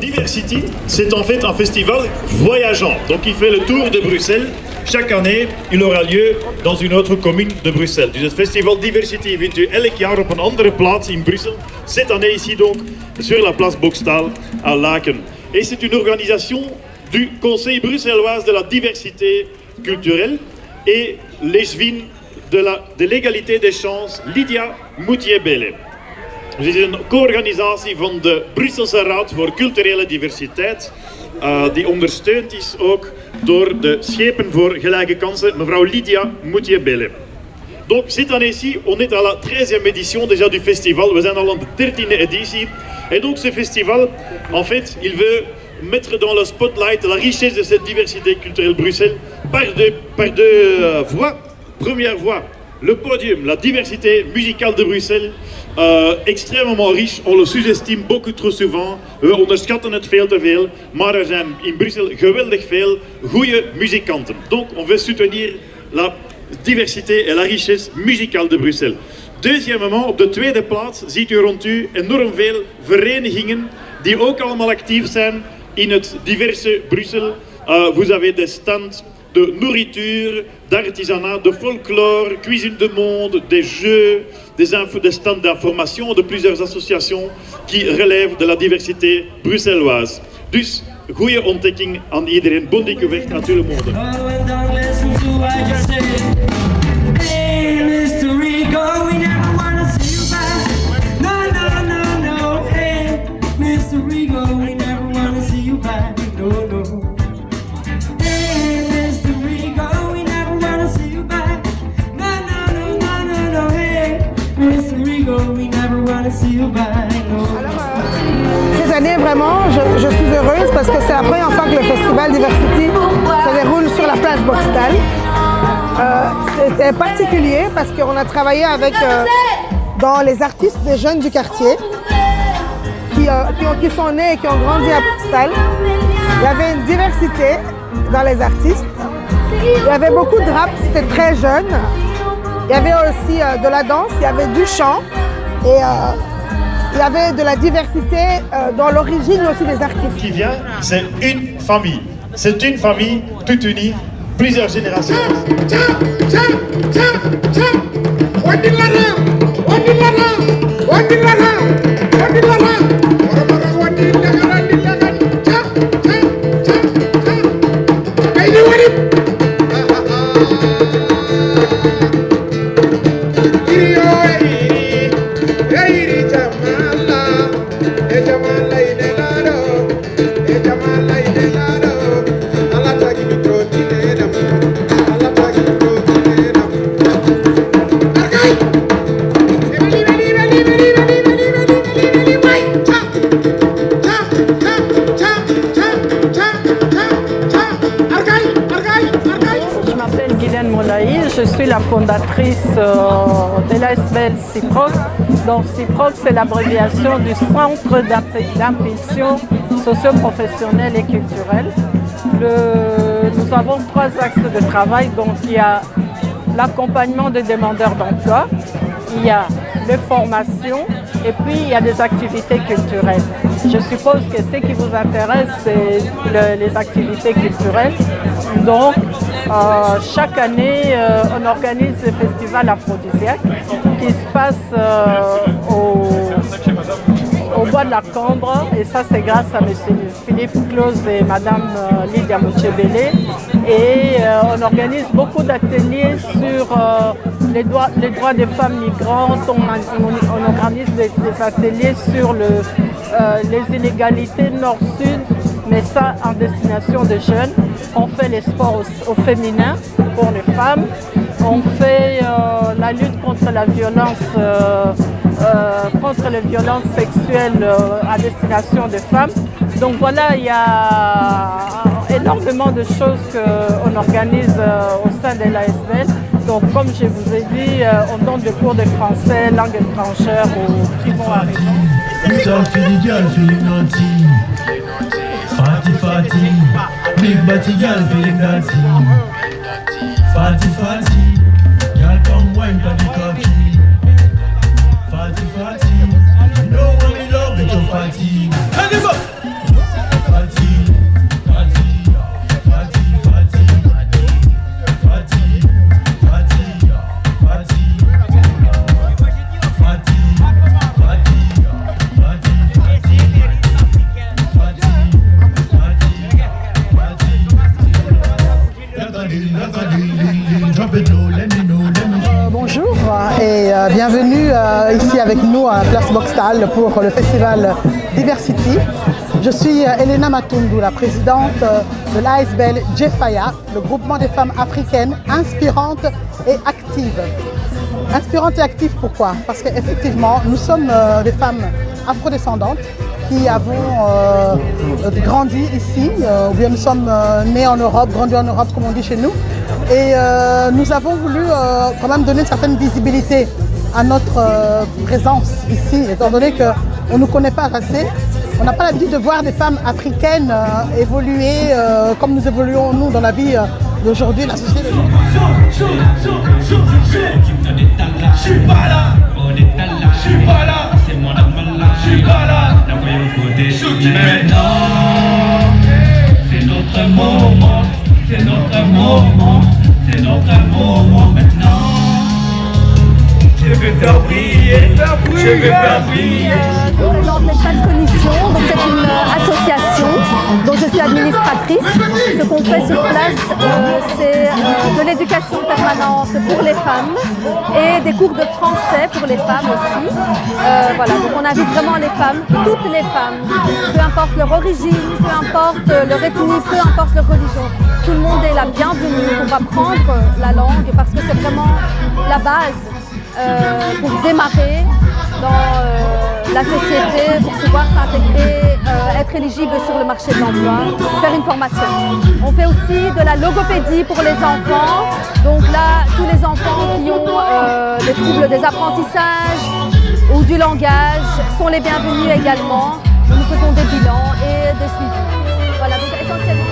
Diversity, c'est en fait un festival voyageant. Donc il fait le tour de Bruxelles. Chaque année, il aura lieu dans une autre commune de Bruxelles. Dus het festival Diversity vindt u elk jaar op een andere plaats in Bruxelles. Cette année ici donc sur la place Boxtal à Laken. Et c'est une organisation du Conseil bruxellois de la diversité culturelle et l'échevine de l'égalité des chances Lydia Moutier-Belle. Het is een co-organisatie van de Brusselse Raad voor Culturele Diversiteit, die ondersteund is ook door de Schepen voor Gelijke Kansen, mevrouw Lydia Moutier-Belle. Donc cette année-ci, on est à la 13e édition déjà du festival, we zijn al aan de 13e editie. Et donc ce festival, en fait, il veut mettre dans le spotlight la richesse de cette diversité culturelle Bruxelles par deux voies. Première voie, le podium, la diversité musicale de Bruxelles. Extrêmement riche, on le sous-estime beaucoup trop souvent. We onderschatten het veel te veel, maar er zijn in Brussel geweldig veel goede muzikanten. Donc on veut soutenir la diversité et la richesse musicale de Bruxelles. Deuxièmement, op de tweede plaats ziet u rond u enorm veel verenigingen die ook allemaal actief zijn in het diverse Bruxelles. Vous avez des stands de nourriture, d'artisanat, de folklore, cuisine de monde, des jeux, des stands d'information de plusieurs associations qui relèvent de la diversité bruxelloise. Dus, goede ontdekking aan iedereen. Bon découverte à tout le monde. Cette année, vraiment, je suis heureuse parce que c'est la première fois que le festival Diversity se déroule sur la place Boxtal. C'était particulier parce qu'on a travaillé avec dans les artistes des jeunes du quartier qui sont nés et qui ont grandi à Boxtal. Il y avait une diversité dans les artistes. Il y avait beaucoup de rap, c'était très jeune. Il y avait aussi de la danse, il y avait du chant et il y avait de la diversité dans l'origine aussi des artistes. Qui vient, c'est une famille. C'est une famille toute unie, plusieurs générations. Je suis la fondatrice de l'ASBL CIPROC. Donc CIPROC, c'est l'abréviation du Centre d'impulsion socio-professionnelle et culturelle. Nous avons 3 axes de travail. Donc il y a l'accompagnement des demandeurs d'emploi, il y a les formations et puis il y a des activités culturelles. Je suppose que ce qui vous intéresse, c'est les activités culturelles. Donc, chaque année, on organise le festival aphrodisiaque qui se passe au bois de la Cambre. Et ça, c'est grâce à M. Philippe Claus et Mme Lydia Moutier-Belle. Et on organise beaucoup d'ateliers sur les droits des femmes migrantes. On organise des ateliers sur les inégalités nord-sud, mais ça en destination des jeunes. On fait les sports au féminin pour les femmes. On fait la lutte contre la violence, contre les violences sexuelles à destination des femmes. Donc voilà, il y a énormément de choses qu'on organise au sein de l'ASBL. Donc comme je vous ai dit, on donne des cours de français, langue étrangère aux qui vont arriver. body, girl, feeling dirty. Fatty, fatty, girl, come wine for the cocky. Fatty, fatty, you know what we love it, your fatty. Hand it up. Fatty, fatty, fatty, fatty, fatty, fatty, fatty, fatty, Bonjour et bienvenue ici avec nous à Place Boxtal pour le festival Diversity. Je suis Elena Matundu, la présidente de l'ASBL Jefaya, le groupement des femmes africaines inspirantes et actives. Inspirantes et actives pourquoi? Parce qu'effectivement, nous sommes des femmes afrodescendantes qui avons grandi ici, ou bien nous sommes nés en Europe, grandis en Europe comme on dit chez nous. Et nous avons voulu quand même donner une certaine visibilité à notre présence ici, étant donné qu'on ne nous connaît pas assez. On n'a pas l'habitude de voir des femmes africaines évoluer comme nous évoluons nous dans la vie d'aujourd'hui, la société d'aujourd'hui. Je suis pas là, je suis pas là, c'est mon amal là, je suis pas là. Maintenant, c'est notre moment, c'est notre moment, c'est notre moment maintenant. Je vais faire briller, je vais faire briller. Je représente l'Espace Cognition, donc c'est une association dont je suis administratrice. Ce qu'on fait sur place, c'est de l'éducation permanente pour les femmes et des cours de français pour les femmes aussi. Voilà, donc on invite vraiment les femmes, toutes les femmes, peu importe leur origine, peu importe leur ethnie, peu importe leur religion. Tout le monde est la bienvenue, on va prendre la langue parce que c'est vraiment la base. Pour démarrer dans la société, pour pouvoir s'intégrer, être éligible sur le marché de l'emploi, faire une formation. On fait aussi de la logopédie pour les enfants. Donc là, tous les enfants qui ont des troubles des apprentissages ou du langage sont les bienvenus également. Nous faisons des bilans et des suivis. Voilà, donc essentiellement.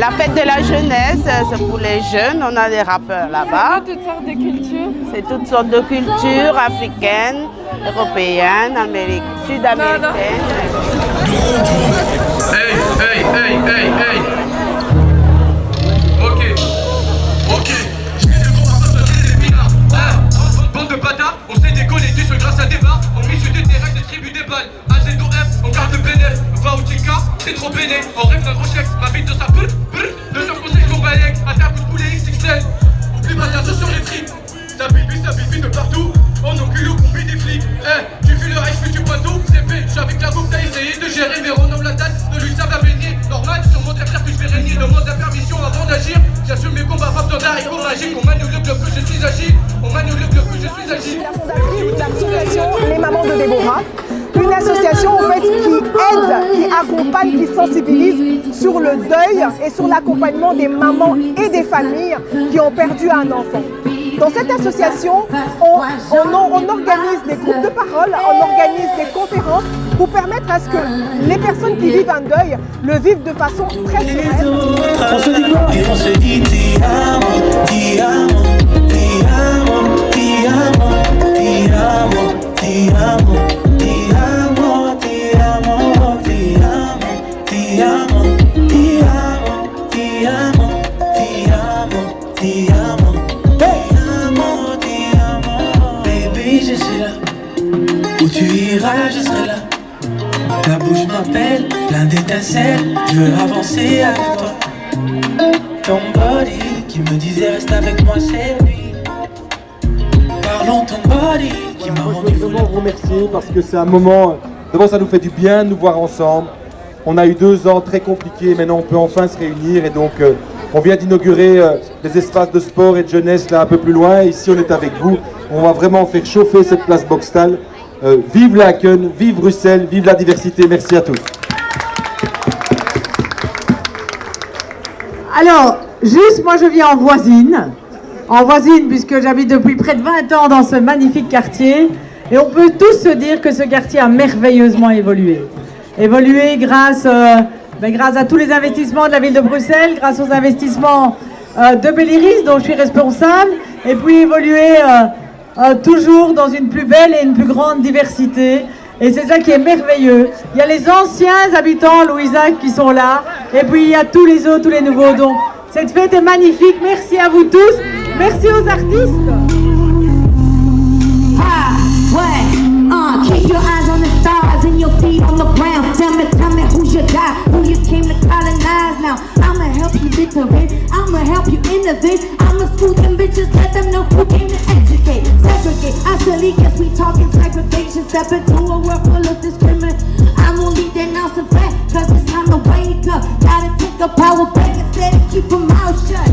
la fête de la jeunesse, c'est pour les jeunes. On a des rappeurs là-bas. Toutes sortes de cultures. C'est toutes sortes de cultures africaines, européennes, sud-américaines. Hey. Ok. Je viens de voir un peu des épinards. Bande de bâtards, on s'est décollé du sol grâce à des bars. On mise sur des terrains, distribue des balles. AZOF, on garde le bénéf. Va au Tika, c'est trop béné. On rêve d'un gros chèque, ma vie de sa brr. 2 heures conseils, je m'embalèque. À ta couche poulet XXL. Oublie ma tasse sur les frites. Ça pipi de partout. On encule au combi des flics. Tu fuis le rêve, tu bois tout. C'est fait, j'suis avec la boucle, t'as essayé de gérer. Mais on la date, de lui ça va baigner. Normal, sur mon terre que je vais régner. Demande la permission avant d'agir. J'assume mes combats, pas besoin d'haricots magiques. On manipule le bloc que je suis agile. La fondatrice de l'association Les Mamans de Déborah, une association en fait qui aide, qui accompagne, qui sensibilise sur le deuil et sur l'accompagnement des mamans et des familles qui ont perdu un enfant. Dans cette association, on organise des groupes de parole, on organise des conférences pour permettre à ce que les personnes qui vivent un deuil le vivent de façon très sereine. On se dit quoi? Et on se dit ti amo, ti amo, ti amo, ti amo, ti amo, ti amo, ti amo, ti amo, ti amo, ti amo, ti amo, ti amo, ti amo, ti amo, ti amo, baby je suis là, où tu iras je serai là. Ta bouche m'appelle, plein d'étincelles, je veux avancer avec toi. Ton body qui me disait reste avec moi, c'est lui. Parlons ton body qui m'a rendu fou. Je voulais vous remercier parce que c'est un moment, d'abord ça nous fait du bien de nous voir ensemble. On a eu 2 ans très compliqués, maintenant on peut enfin se réunir et donc on vient d'inaugurer les espaces de sport et de jeunesse là un peu plus loin. Ici on est avec vous, on va vraiment faire chauffer cette place Boxtal. Vive Laken, vive Bruxelles, vive la diversité, merci à tous. Alors, juste moi je viens en voisine puisque j'habite depuis près de 20 ans dans ce magnifique quartier et on peut tous se dire que ce quartier a merveilleusement évolué. Évolué grâce à tous les investissements de la ville de Bruxelles, grâce aux investissements de Belliris dont je suis responsable et puis évolué toujours dans une plus belle et une plus grande diversité. Et c'est ça qui est merveilleux. Il y a les anciens habitants, Louisac, qui sont là. Et puis il y a tous les autres, tous les nouveaux. Donc cette fête est magnifique. Merci à vous tous. Merci aux artistes. Keep your eyes on the stars and your feet on the ground. Tell me who's your guy, who you came to colonize now. I'ma help you literate, I'ma help you innovate. I'ma school them bitches, let them know who came to educate. Segregate, I silly guess we talking segregation. Step into a world full of discrimination. I'm only denouncing fact, cause it's time to wake up. Gotta take a power back instead of keep a mouth shut.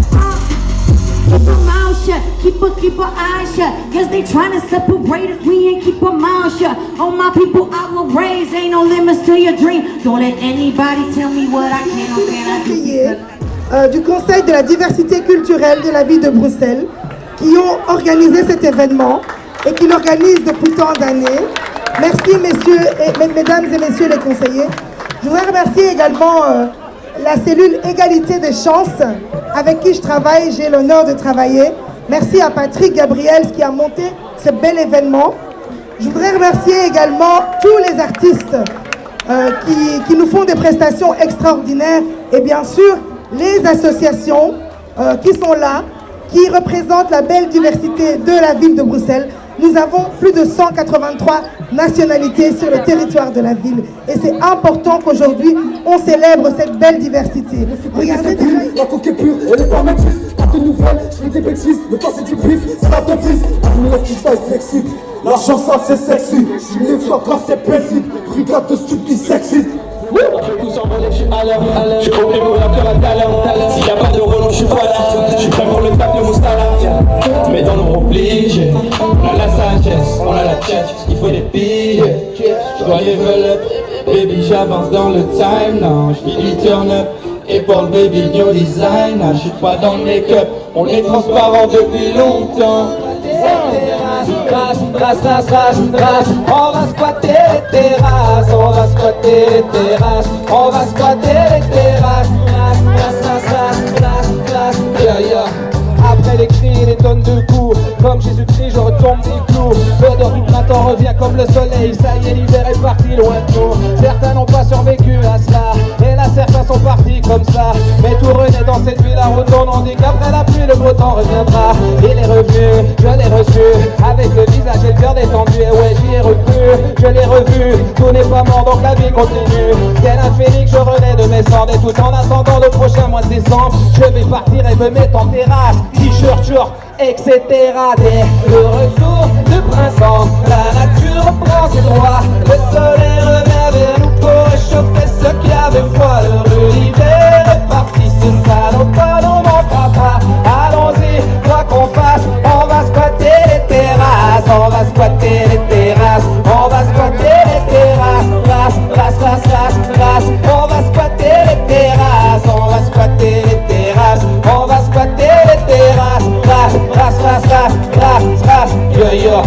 Keep our mouth shut, keep our eyes shut. Cause they tryna separate us, we ain't keep our mouth shut. All my people I will raise, ain't no limits to your dream. Don't let anybody tell me what I can or cannot do. Du Conseil de la diversité culturelle de la ville de Bruxelles qui ont organisé cet événement et qui l'organisent depuis tant d'années. Merci mesdames et messieurs les conseillers. Je voudrais remercier également la cellule égalité des chances avec qui je travaille, j'ai l'honneur de travailler. Merci à Patrick Gabriel qui a monté ce bel événement. Je voudrais remercier également tous les artistes qui nous font des prestations extraordinaires et bien sûr les associations qui sont là, qui représentent la belle diversité de la ville de Bruxelles. Nous avons plus de 183 nationalités sur le territoire de la ville. Et c'est important qu'aujourd'hui, on célèbre cette belle diversité. Regardez, la coque est pure, elle est pas maîtrise. Pas de nouvelles, je fais des bêtises. Le passé du bif, c'est la ton fils. La qui est flexible. L'argent ça c'est sexy. Je me lève quand c'est paisible. Regarde de stup qui s'excite. Tout s'envoler, je suis à l'heure, je compris pour la peur à talent. S'il y a pas de Roland, je suis pas là. Je suis prêt pour le taf de Moustala. Mais dans nos obligés, on a la sagesse, on a la tchatch, il faut des billets. Je dois level up, baby j'avance dans le time. Non, je finis turn up, et pour le baby new design. Je suis pas dans le make-up, on est transparent depuis longtemps. On va squatter les terrasses, on va squatter les terrasses, on va squatter les terrasses. revient comme le soleil. Ça y est, l'hiver est parti loin de nous. Certains n'ont pas survécu à cela, et là certains sont partis comme ça. Mais tout renaît dans cette ville à retourne. On dit qu'après la pluie le beau temps reviendra. Il est revenu, je l'ai reçu, avec le visage et le cœur détendu. Et ouais, j'y ai recru, je l'ai revu. Tout n'est pas mort donc la vie continue. Tel un phénix je renais de mes cendres. Et tout en attendant le prochain mois de décembre, je vais partir et me mettre en terrasse, t-shirt, short, etc. Dès le retour du printemps, la nature reprend ses droits. Le soleil revient vers nous pour réchauffer ceux qui avaient froid. L'hiver est parti, ce salopard ne manquera pas. Allons-y, quoi qu'on fasse, on va squatter les terrasses. On va squatter les terrasses, on va squatter les terrasses. Race, race, race, race, race. On va squatter les terrasses, on va squatter les terrasses. On va squatter les terrasses. Race, race, race, race, race, race. Yo yo.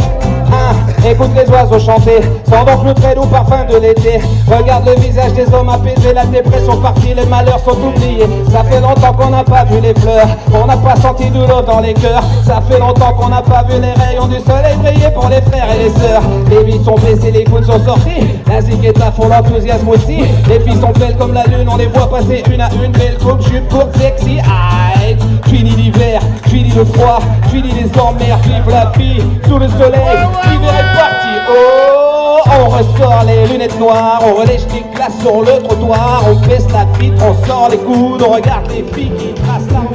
Écoute les oiseaux chanter, sent donc le très doux parfum de l'été. Regarde le visage des hommes apaisés, la dépression partie, les malheurs sont oubliés. Ça fait longtemps qu'on n'a pas vu les fleurs, on n'a pas senti de l'eau dans les cœurs. Ça fait longtemps qu'on n'a pas vu les rayons du soleil briller pour les frères et les sœurs. Les vides sont baissées, les coudes sont sortis, la zik est à fond, l'enthousiasme aussi. Les filles sont belles comme la lune, on les voit passer une à une. Belle coupe, jupe courte, sexy, aïe. Fini l'hiver, fini le froid, fini les emmerdes, vive la vie sous le soleil. L'hiver est parti, oh, on ressort les lunettes noires, on relève les glaces sur le trottoir, on baisse la vitre, on sort les coudes, on regarde les filles qui tracent la route.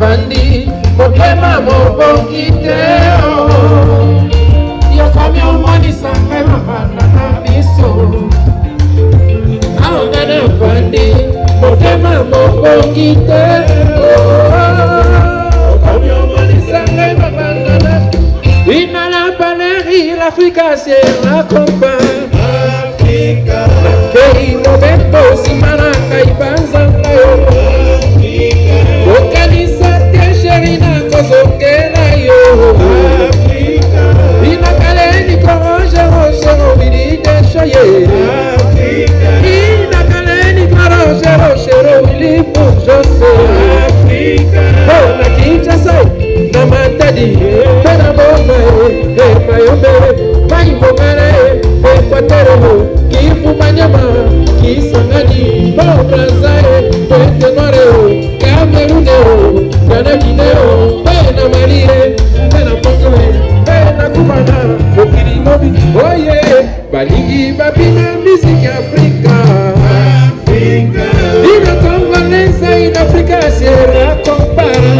Bandi, motema mobongiteo yokomi omonisa ngai mabanda na miso aongana bandi motema mobongiteo yokomi omonisa ngai mabanda na inala baleri l'Afrique c'est la compagne Africa nakei momento simana ngai banzanga yo Okanisa te sherina kozokela yo Afrika Ina kaleni koronje roche robili de shoye Afrika Ina kaleni koronje roche robili pour jose Afrika Ona kinshasa na matadi Tena bombe e mayombe Maimongare e kwateremo Kifu manyama Kisangani Bobrazae Twente noireo Cameruneo, Ghana Guineo, Pena Malire, Pena Pokole, Pena Cubana, Okiri Mobi, oh yeah, Balingi Babina, musique Africa, Africa, Ina Congolaise, in Africa, c'est la compara.